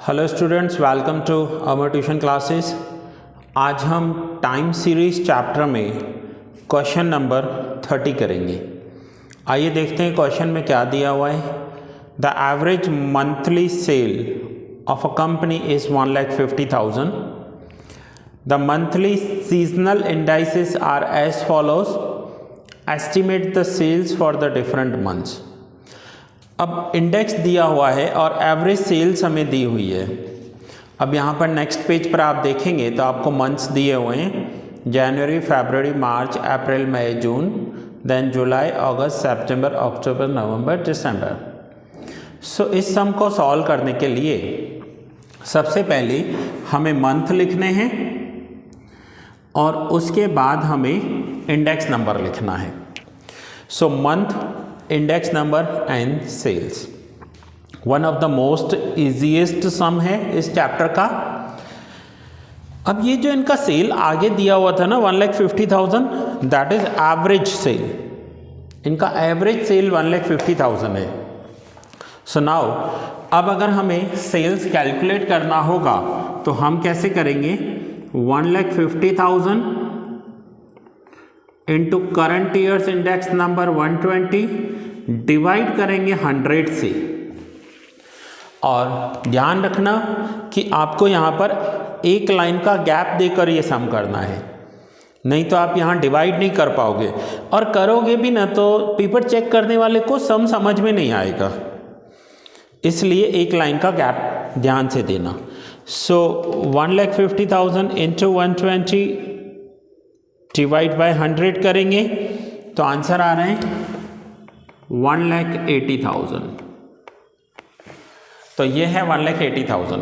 Hello students, welcome to our tuition classes. आज हम time series chapter में question number 30 करेंगे। आइए देखते हैं क्वेश्चन में क्या दिया हुआ है। The average monthly sale of a company is 1,50,000। The monthly seasonal indices are as follows. Estimate the sales for the different months. अब इंडेक्स दिया हुआ है और एवरेज सेल्स हमें दी हुई है। अब यहाँ पर नेक्स्ट पेज पर आप देखेंगे तो आपको मंथ्स दिए हुए हैं, जनवरी, फरवरी, मार्च, अप्रैल, मई, जून, देन जुलाई, अगस्त, सितंबर, अक्टूबर, नवंबर, दिसंबर। सो इस सम को सॉल्व करने के लिए सबसे पहले हमें मंथ लिखने हैं और उसके बाद हमें इंडेक्स नंबर लिखना है। So month, index number and sales one of the most easiest sum है इस चैप्टर का। अब ये जो इनका सेल आगे दिया हुआ था ना 1,50,000, दैट इज एवरेज सेल। इनका एवरेज सेल 1,50,000 है। सो नाउ अब अगर हमें सेल्स कैलकुलेट करना होगा तो हम कैसे करेंगे? 1,50,000 into current years index number 120 divide करेंगे 100 से। और ध्यान रखना कि आपको यहाँ पर एक लाइन का गैप देकर ये सम करना है, नहीं तो आप यहाँ डिवाइड नहीं कर पाओगे, और करोगे भी ना तो पेपर चेक करने वाले को सम समझ में नहीं आएगा। इसलिए एक लाइन का गैप ध्यान से देना। सो 1,50,000 इंटू 120 डिवाइड बाय 100 करेंगे तो आंसर आ रहे हैं 1,80,000। तो ये है 1,80,000।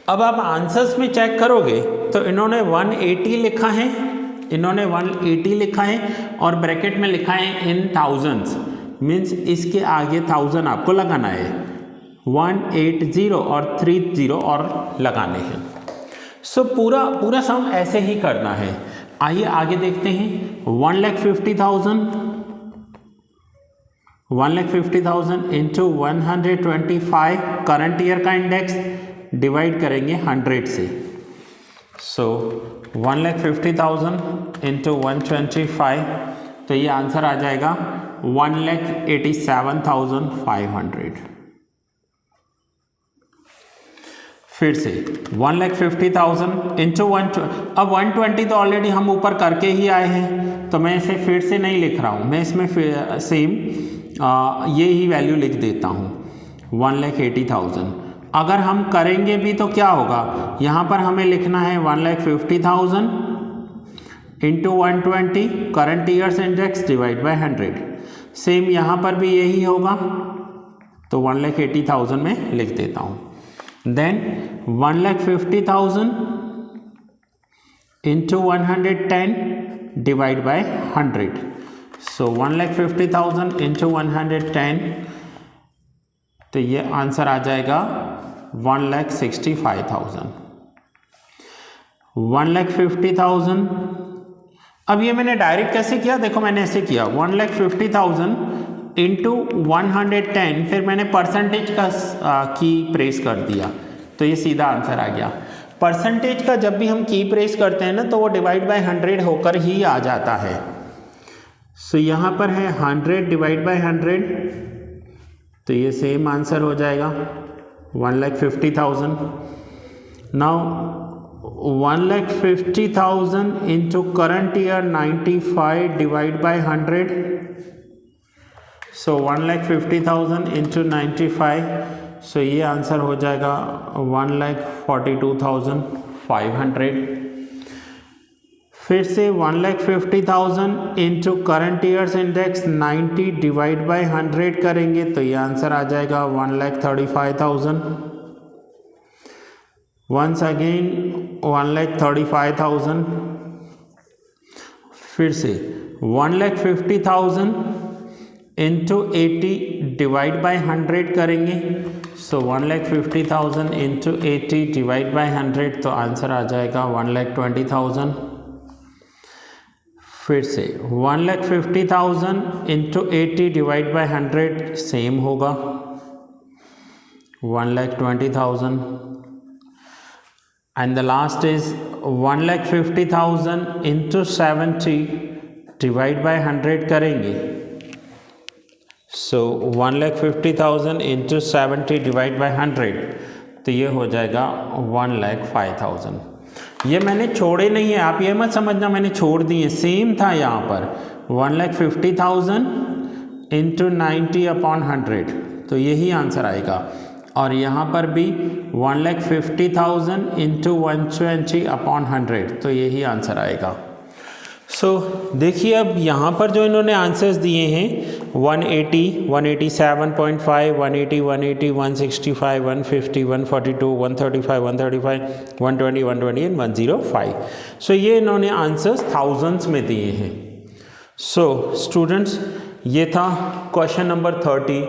अब आप आंसर्स में चेक करोगे तो इन्होंने 180 लिखा है, इन्होंने 180 लिखा है और ब्रैकेट में लिखा है इन थाउजेंड्स, मीन्स इसके आगे 1000 आपको लगाना है। 180 और 30 और लगाने हैं। सो पूरा सम ऐसे ही करना है। आइए आगे देखते हैं। 1,50,000 इंटू 125 करंट ईयर का इंडेक्स डिवाइड करेंगे 100 से। सो 1,50,000 इंटू 125, तो ये आंसर आ जाएगा 1,87,500। फिर से 1,50,000 इंटू 120। अब 120 तो ऑलरेडी हम ऊपर करके ही आए हैं, तो मैं इसे फिर से नहीं लिख रहा हूँ, मैं इसमें सेम ये ही वैल्यू लिख देता हूँ 1,80,000। अगर हम करेंगे भी तो क्या होगा? यहाँ पर हमें लिखना है 1,50,000 into 120 current years index divide by 100। Same यहाँ पर भी यही होगा, तो 1,80,000 में लिख देता हूँ। Then 1,50,000 into 110 divide by 100। So 1,50,000 into 110, तो ये आंसर आ जाएगा 1,65,000। 1,50,000। अब ये मैंने डायरेक्ट कैसे किया? देखो मैंने ऐसे किया 1,50,000 इंटू 110, फिर मैंने परसेंटेज का की प्रेस कर दिया, तो ये सीधा आंसर आ गया। परसेंटेज का जब भी हम की प्रेस करते हैं ना तो वो डिवाइड बाय 100 होकर ही आ जाता है। सो यहाँ पर है 100 डिवाइड बाय 100, तो ये सेम आंसर हो जाएगा 1,50,000। Now 1,50,000 into current year 95 divide by 100। So 1,50,000 into 95, so ये आंसर हो जाएगा 1,42,500। फिर से 1,50,000 into current years index 90 divide by 100 करेंगे तो ये आंसर आ जाएगा 1,35,000। Once again 1,35,000। फिर से 1,50,000 इंटू 80 डिवाइड बाय 100 करेंगे। सो 1,50,000 इंटू 80 डिवाइड बाय 100, तो आंसर आ जाएगा 1,20,000। फिर से 1,50,000 इंटू 80 डिवाइड बाय 100 सेम होगा 1,20,000। And the last is 1,50,000 into 70 divide by 100 करेंगे। सो 1,50,000 इंटू 70 डिवाइड बाय 100, तो ये हो जाएगा 1,05,000। ये मैंने छोड़े नहीं है, आप ये मत समझना मैंने छोड़ दिए, सेम था यहाँ पर 1,50,000 इंटू 90/100, तो यही आंसर आएगा। और यहाँ पर भी 1,50,000 इंटू 120/100, तो यही आंसर आएगा। सो देखिए अब यहाँ पर जो इन्होंने आंसर्स दिए हैं 180, 187.5, 180, 180, 165, 150, 142, 135, 135, 120, 120 एंड 105। सो ये इन्होंने आंसर्स थाउजेंड्स में दिए हैं। सो स्टूडेंट्स, ये था question number 30,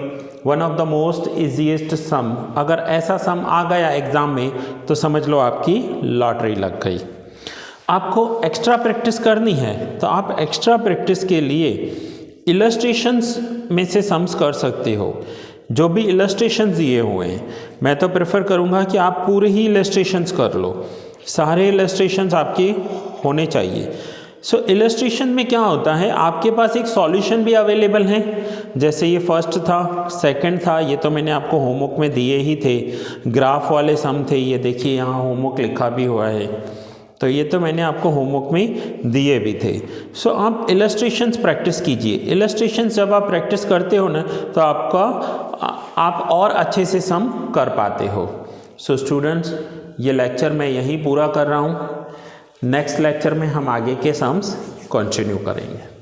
one of the most easiest sum. अगर ऐसा सम आ गया एग्ज़ाम में तो समझ लो आपकी लॉटरी लग गई। आपको एक्स्ट्रा प्रैक्टिस करनी है तो आप एक्स्ट्रा प्रैक्टिस के लिए इलस्ट्रेशंस में से सम्स कर सकते हो। जो भी इलस्ट्रेशंस दिए हुए हैं मैं तो प्रेफर करूँगा कि आप पूरे ही इलस्ट्रेशंस कर लो, सारे इलस्ट्रेशंस आपके होने चाहिए। सो इलस्ट्रेशन में क्या होता है, आपके पास एक सॉल्यूशन भी अवेलेबल है। जैसे ये फर्स्ट था, सेकंड था, ये तो मैंने आपको होमवर्क में दिए ही थे। ग्राफ वाले सम थे, ये देखिए यहाँ होमवर्क लिखा भी हुआ है, तो ये तो मैंने आपको होमवर्क में दिए भी थे। सो आप इलस्ट्रेशंस प्रैक्टिस कीजिए। इलस्ट्रेशंस जब आप प्रैक्टिस करते हो ना तो आप और अच्छे से सम कर पाते हो। सो स्टूडेंट्स, ये लेक्चर मैं यहीं पूरा कर रहा हूँ। नेक्स्ट लेक्चर में हम आगे के सम्स कंटिन्यू करेंगे।